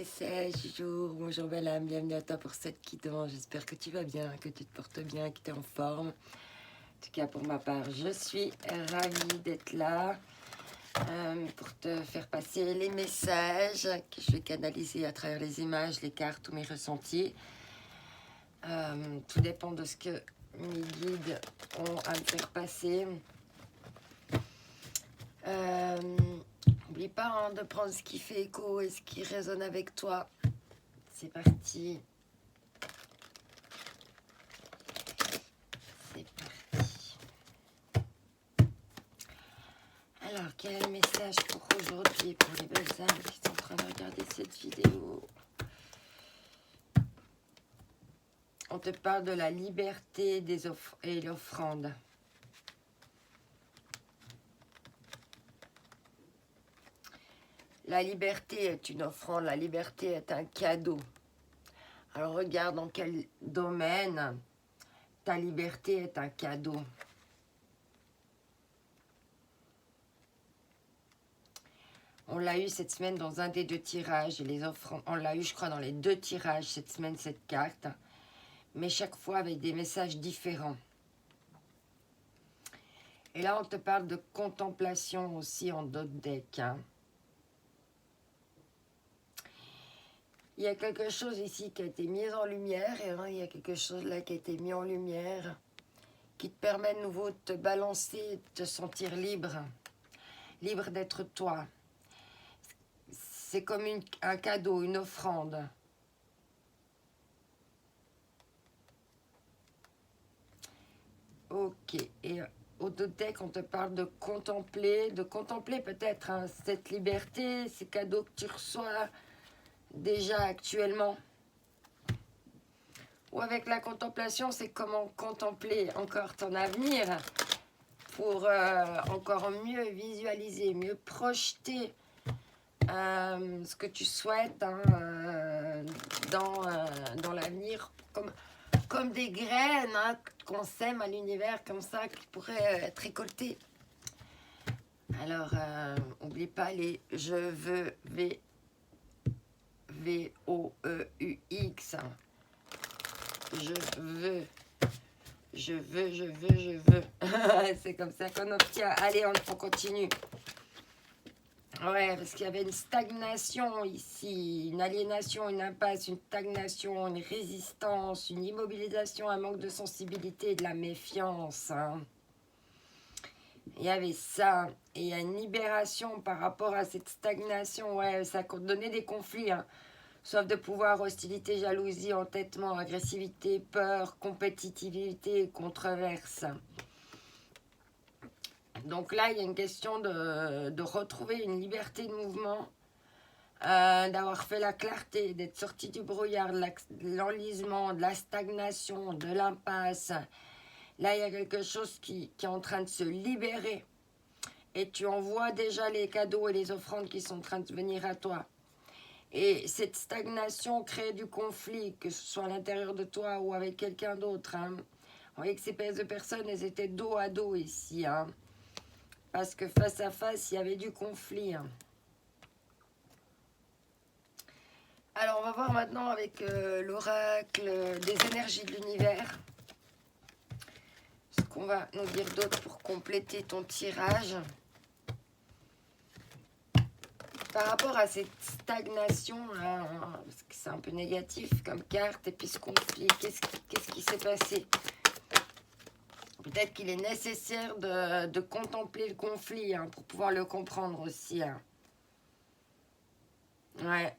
Message du jour, bonjour belle âme, bienvenue à toi pour cette guidance. J'espère que tu vas bien, que tu te portes bien, que tu es en forme. En tout cas pour ma part, je suis ravie d'être là pour te faire passer les messages que je vais canaliser à travers les images, les cartes ou mes ressentis. Tout dépend de ce que mes guides ont à me faire passer. N'oublie pas de prendre ce qui fait écho et ce qui résonne avec toi. C'est parti. C'est parti. Alors, quel est le message pour aujourd'hui, pour les belles âmes qui sont en train de regarder cette vidéo? On te parle de la liberté des et l'offrande. La liberté est une offrande, la liberté est un cadeau. Alors regarde dans quel domaine ta liberté est un cadeau. On l'a eu cette semaine dans un des deux tirages. Et les offrandes, on l'a eu, je crois, dans les deux tirages cette semaine, cette carte. Mais chaque fois avec des messages différents. Et là, on te parle de contemplation aussi en d'autres decks. Il y a quelque chose ici qui a été mis en lumière. Et il y a quelque chose là qui a été mis en lumière. Qui te permet de nouveau de te balancer, de te sentir libre. Libre d'être toi. C'est comme un cadeau, une offrande. Ok. Et au deck, on te parle de contempler peut-être cette liberté, ces cadeaux que tu reçois déjà actuellement. Ou avec la contemplation, c'est comment contempler encore ton avenir pour encore mieux visualiser, mieux projeter ce que tu souhaites dans l'avenir, comme des graines qu'on sème à l'univers comme ça, qui pourraient être récoltées. Alors, n'oublie pas les je veux, V-O-E-U-X. Je veux. C'est comme ça qu'on obtient. Allez, on continue. Ouais, parce qu'il y avait une stagnation ici, une aliénation, une impasse, une stagnation, une résistance, une immobilisation, un manque de sensibilité et de la méfiance. Il y avait ça, et il y a une libération par rapport à cette stagnation. Ouais, ça donnait des conflits, soif de pouvoir, hostilité, jalousie, entêtement, agressivité, peur, compétitivité, controverse. Donc là, il y a une question de retrouver une liberté de mouvement, d'avoir fait la clarté, d'être sorti du brouillard, de l'enlisement, de la stagnation, de l'impasse. Là, il y a quelque chose qui est en train de se libérer. Et tu envoies déjà les cadeaux et les offrandes qui sont en train de venir à toi. Et cette stagnation crée du conflit, que ce soit à l'intérieur de toi ou avec quelqu'un d'autre. On voyait que ces deux personnes, elles étaient dos à dos ici. Parce que face à face, il y avait du conflit. Alors, on va voir maintenant avec l'oracle des énergies de l'univers. Ce qu'on va nous dire d'autre pour compléter ton tirage. Par rapport à cette stagnation, parce que c'est un peu négatif comme carte, et puis ce conflit, qu'est-ce qui s'est passé? Peut-être qu'il est nécessaire de contempler le conflit pour pouvoir le comprendre aussi. Ouais.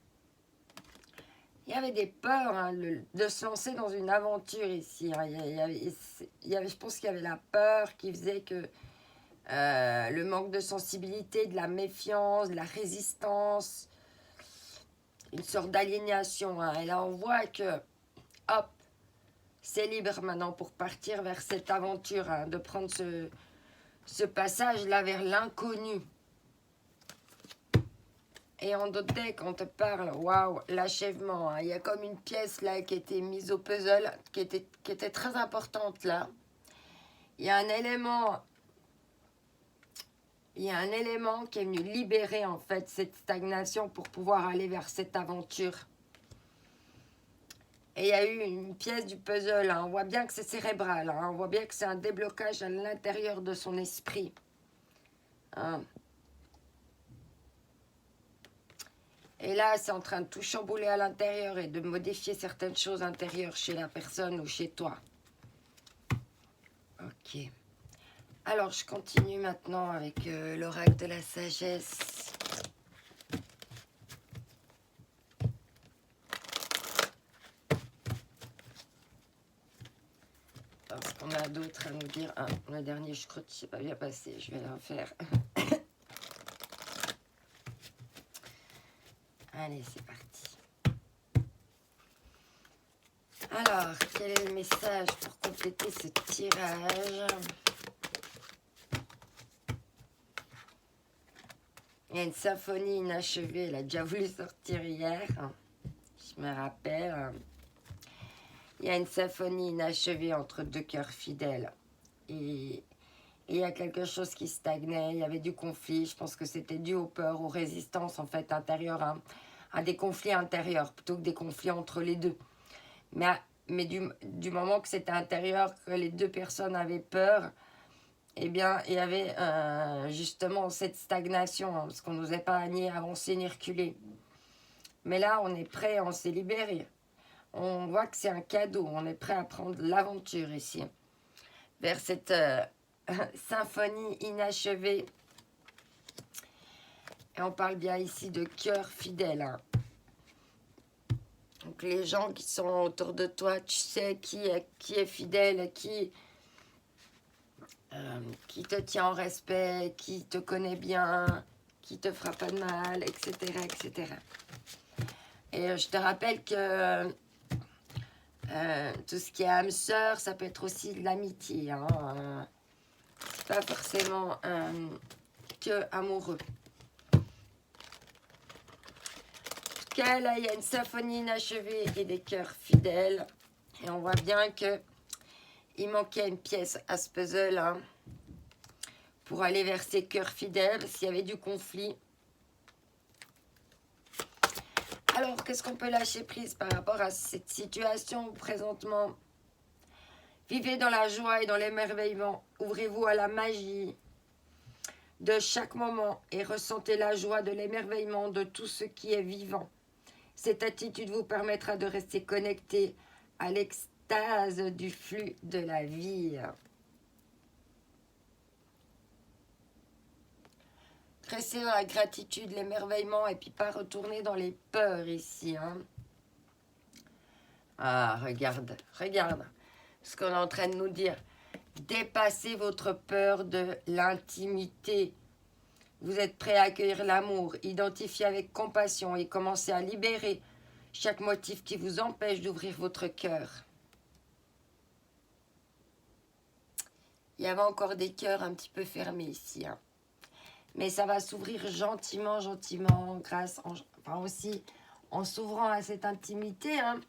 Il y avait des peurs de se lancer dans une aventure ici. Je pense qu'il y avait la peur qui faisait que le manque de sensibilité, de la méfiance, de la résistance, une sorte d'aliénation. Et là, on voit que, hop, c'est libre maintenant pour partir vers cette aventure, de prendre ce passage-là vers l'inconnu. Et en d'autres decks, on te parle, waouh, l'achèvement. Il y a comme une pièce là qui était mise au puzzle, qui était très importante là. Il y a un élément il y a un élément qui est venu libérer en fait cette stagnation pour pouvoir aller vers cette aventure. Et il y a eu une pièce du puzzle, hein. On voit bien que c'est cérébral, hein. On voit bien que c'est un déblocage à l'intérieur de son esprit. Hein. Et là, c'est en train de tout chambouler à l'intérieur et de modifier certaines choses intérieures chez la personne ou chez toi. Ok. Alors, je continue maintenant avec l'oracle de la sagesse. Parce qu'on a d'autres à nous dire. Ah, le dernier scrut, c'est pas bien passé. Je vais le refaire. Allez, c'est parti. Alors, quel est le message pour compléter ce tirage? Il y a une symphonie inachevée. Elle a déjà voulu sortir hier. Je me rappelle. Il y a une symphonie inachevée entre deux cœurs fidèles. Et il y a quelque chose qui stagnait. Il y avait du conflit. Je pense que c'était dû aux peurs, aux résistances en fait intérieures, à des conflits intérieurs plutôt que des conflits entre les deux. Mais du moment que c'était intérieur, que les deux personnes avaient peur, eh bien, il y avait justement cette stagnation, hein, parce qu'on n'osait pas ni avancer ni reculer. Mais là, on est prêt, on s'est libéré. On voit que c'est un cadeau, on est prêt à prendre l'aventure ici, vers cette symphonie inachevée. Et on parle bien ici de cœur fidèle. Hein. Donc les gens qui sont autour de toi, tu sais qui est fidèle, qui te tient en respect, qui te connaît bien, qui te fera pas de mal, etc. etc. Et je te rappelle que tout ce qui est âme sœur, ça peut être aussi de l'amitié. Hein. C'est pas forcément que amoureux. En tout cas, là, il y a une symphonie inachevée et des cœurs fidèles. Et on voit bien que il manquait une pièce à ce puzzle, hein, pour aller vers ces cœurs fidèles, s'il y avait du conflit. Alors, qu'est-ce qu'on peut lâcher prise par rapport à cette situation présentement? Vivez dans la joie et dans l'émerveillement. Ouvrez-vous à la magie de chaque moment et ressentez la joie de l'émerveillement de tout ce qui est vivant. Cette attitude vous permettra de rester connecté à l'extase du flux de la vie. Restez dans la gratitude, l'émerveillement et puis pas retourner dans les peurs ici. Hein. Ah, regarde ce qu'on est en train de nous dire. Dépassez votre peur de l'intimité. Vous êtes prêt à accueillir l'amour, identifier avec compassion et commencer à libérer chaque motif qui vous empêche d'ouvrir votre cœur. Il y avait encore des cœurs un petit peu fermés ici. Hein. Mais ça va s'ouvrir gentiment, grâce, aussi en s'ouvrant à cette intimité, hein,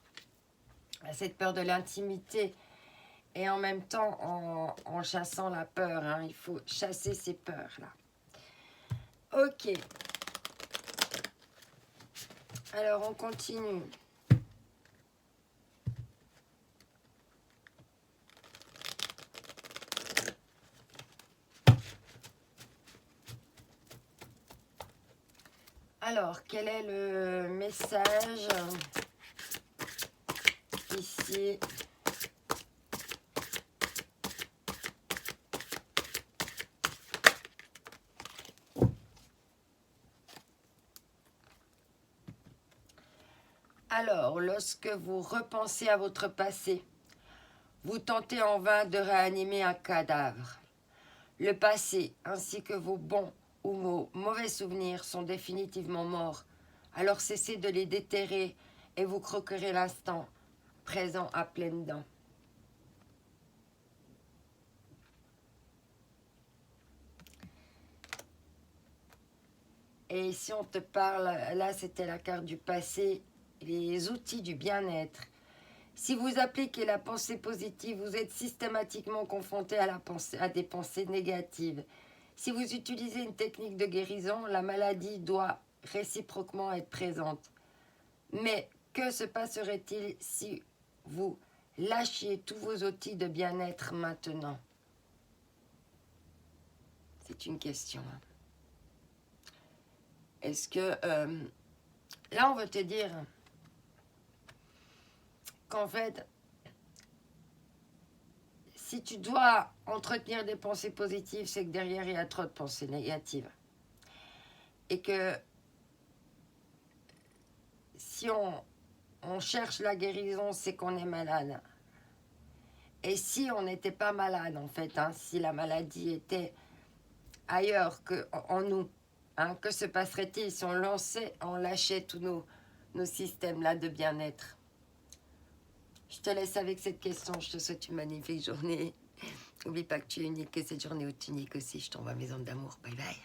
à cette peur de l'intimité, et en même temps en chassant la peur. Hein, il faut chasser ces peurs-là. Ok. Alors, on continue. Alors, quel est le message ici? Alors, lorsque vous repensez à votre passé, vous tentez en vain de réanimer un cadavre. Le passé, ainsi que vos bons ou vos mauvais souvenirs sont définitivement morts. Alors cessez de les déterrer et vous croquerez l'instant présent à pleines dents. Et si on te parle, là c'était la carte du passé, les outils du bien-être. Si vous appliquez la pensée positive, vous êtes systématiquement confronté à des pensées négatives. Si vous utilisez une technique de guérison, la maladie doit réciproquement être présente. Mais que se passerait-il si vous lâchiez tous vos outils de bien-être maintenant? C'est une question. Est-ce que... là, on veut te dire qu'en fait, si tu dois entretenir des pensées positives, c'est que derrière, il y a trop de pensées négatives. Et que si on cherche la guérison, c'est qu'on est malade. Et si on n'était pas malade, en fait, hein, si la maladie était ailleurs qu'en nous, hein, que se passerait-il si on lâchait tous nos systèmes-là de bien-être? Je te laisse avec cette question. Je te souhaite une magnifique journée. N'oublie pas que tu es unique, que cette journée où tu es unique aussi. Je t'envoie mes ondes d'amour. Bye bye.